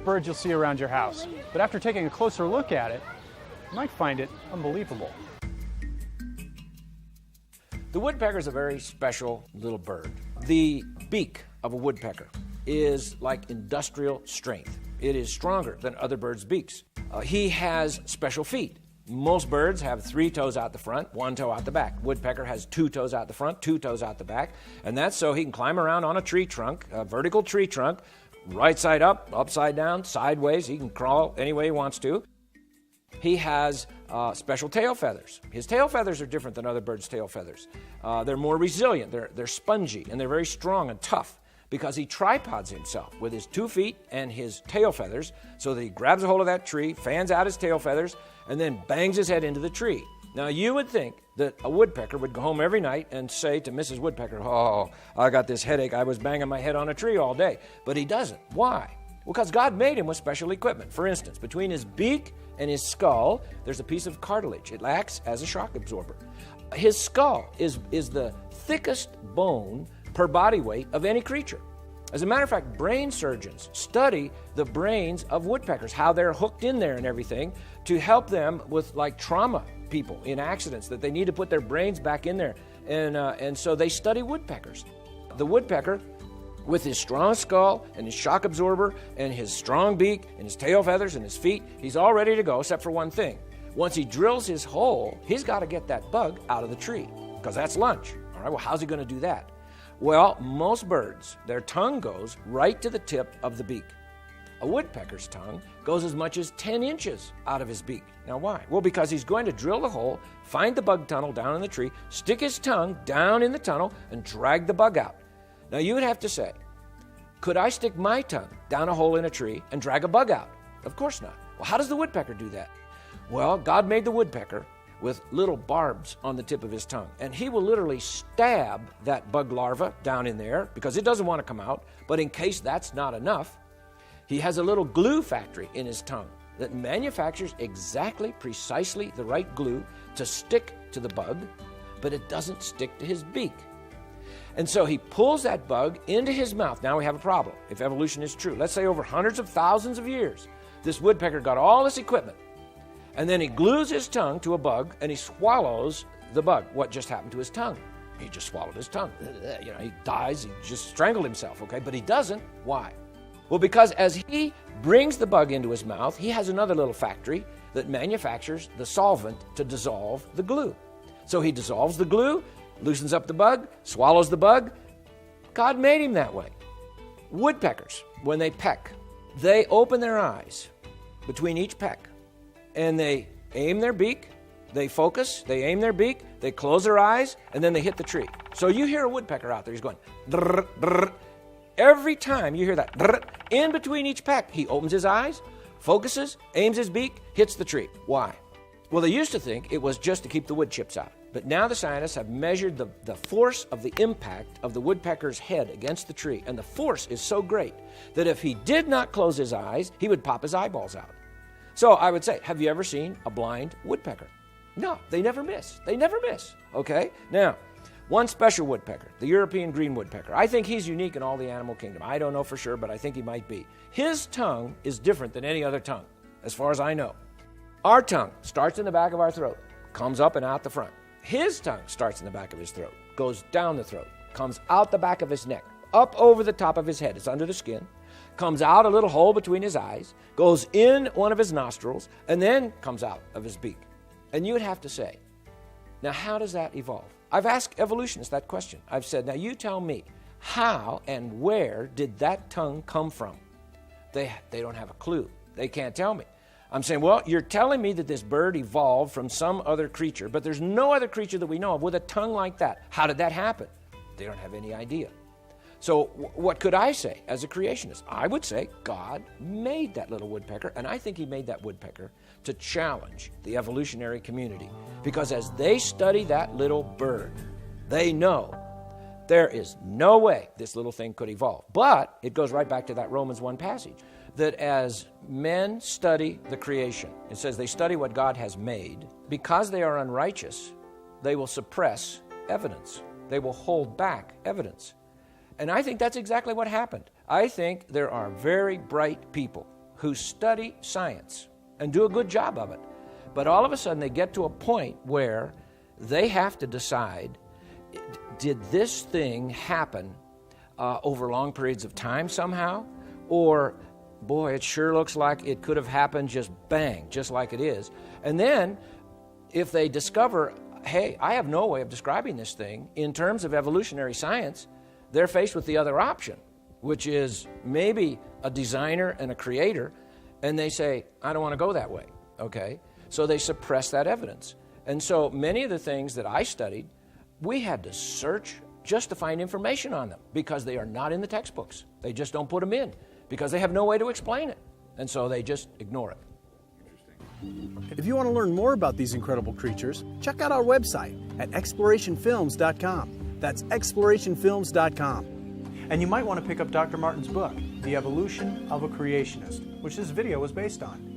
birds you'll see around your house, but after taking a closer look at it, you might find it unbelievable. The woodpecker is a very special little bird. The beak of a woodpecker is like industrial strength. It is stronger than other birds' beaks. He has special feet. Most birds have 3 toes out the front, 1 toe out the back. Woodpecker has 2 toes out the front, 2 toes out the back, and that's so he can climb around on a tree trunk, a vertical tree trunk, right side up, upside down, sideways. He can crawl any way he wants to. He has special tail feathers. His tail feathers are different than other birds' tail feathers. They're more resilient, they're spongy, and they're very strong and tough because he tripods himself with his 2 feet and his tail feathers so that he grabs a hold of that tree, fans out his tail feathers, and then bangs his head into the tree. Now, you would think that a woodpecker would go home every night and say to Mrs. Woodpecker, "Oh, I got this headache. I was banging my head on a tree all day." But he doesn't. Why? Well, because God made him with special equipment. For instance, between his beak and his skull, there's a piece of cartilage. It acts as a shock absorber. His skull is the thickest bone per body weight of any creature. As a matter of fact, brain surgeons study the brains of woodpeckers, how they're hooked in there and everything, to help them with like trauma people in accidents, that they need to put their brains back in there. And so they study woodpeckers. The woodpecker, with his strong skull and his shock absorber and his strong beak and his tail feathers and his feet, he's all ready to go except for one thing. Once he drills his hole, he's got to get that bug out of the tree because that's lunch. All right, well, how's he going to do that? Well, most birds, their tongue goes right to the tip of the beak. A woodpecker's tongue goes as much as 10 inches out of his beak. Now, why? Well, because he's going to drill the hole, find the bug tunnel down in the tree, stick his tongue down in the tunnel, and drag the bug out. Now, you would have to say, could I stick my tongue down a hole in a tree and drag a bug out? Of course not. Well, how does the woodpecker do that? Well, God made the woodpecker with little barbs on the tip of his tongue. And he will literally stab that bug larva down in there because it doesn't want to come out. But in case that's not enough, he has a little glue factory in his tongue that manufactures exactly, precisely the right glue to stick to the bug, but it doesn't stick to his beak. And so he pulls that bug into his mouth. Now we have a problem, if evolution is true. Let's say over hundreds of thousands of years, this woodpecker got all this equipment, and then he glues his tongue to a bug, and he swallows the bug. What just happened to his tongue? He just swallowed his tongue. You know, he dies, he just strangled himself, okay? But he doesn't. Why? Well, because as he brings the bug into his mouth, he has another little factory that manufactures the solvent to dissolve the glue. So he dissolves the glue, loosens up the bug, swallows the bug. God made him that way. Woodpeckers, when they peck, they open their eyes between each peck, and they aim their beak, they focus, they aim their beak, they close their eyes, and then they hit the tree. So you hear a woodpecker out there, he's going, drrr, drrr. Every time you hear that, drrr, in between each peck, he opens his eyes, focuses, aims his beak, hits the tree. Why? Well, they used to think it was just to keep the wood chips out. But now the scientists have measured the force of the impact of the woodpecker's head against the tree, and the force is so great that if he did not close his eyes, he would pop his eyeballs out. So I would say, have you ever seen a blind woodpecker? No, they never miss. They never miss, okay? Now, one special woodpecker, the European green woodpecker. I think he's unique in all the animal kingdom. I don't know for sure, but I think he might be. His tongue is different than any other tongue, as far as I know. Our tongue starts in the back of our throat, comes up and out the front. His tongue starts in the back of his throat, goes down the throat, comes out the back of his neck, up over the top of his head. It's under the skin, comes out a little hole between his eyes, goes in one of his nostrils, and then comes out of his beak. And you would have to say, now how does that evolve? I've asked evolutionists that question. I've said, now you tell me, how and where did that tongue come from? They don't have a clue. They can't tell me. I'm saying, well, you're telling me that this bird evolved from some other creature, but there's no other creature that we know of with a tongue like that. How did that happen? They don't have any idea. So what could I say as a creationist? I would say God made that little woodpecker, and I think he made that woodpecker to challenge the evolutionary community. Because as they study that little bird, they know there is no way this little thing could evolve. But it goes right back to that Romans 1 passage, that as men study the creation, it says they study what God has made. Because they are unrighteous, they will suppress evidence. They will hold back evidence. And I think that's exactly what happened. I think there are very bright people who study science and do a good job of it. But all of a sudden they get to a point where they have to decide, did this thing happen over long periods of time somehow? Or, boy, it sure looks like it could have happened just bang, just like it is. And then if they discover, hey, I have no way of describing this thing in terms of evolutionary science, they're faced with the other option, which is maybe a designer and a creator, and they say, I don't want to go that way, okay? So they suppress that evidence. And so many of the things that I studied, we had to search just to find information on them because they are not in the textbooks. They just don't put them in because they have no way to explain it. And so they just ignore it. If you want to learn more about these incredible creatures, check out our website at explorationfilms.com. That's explorationfilms.com. And you might want to pick up Dr. Martin's book, The Evolution of a Creationist, which this video was based on.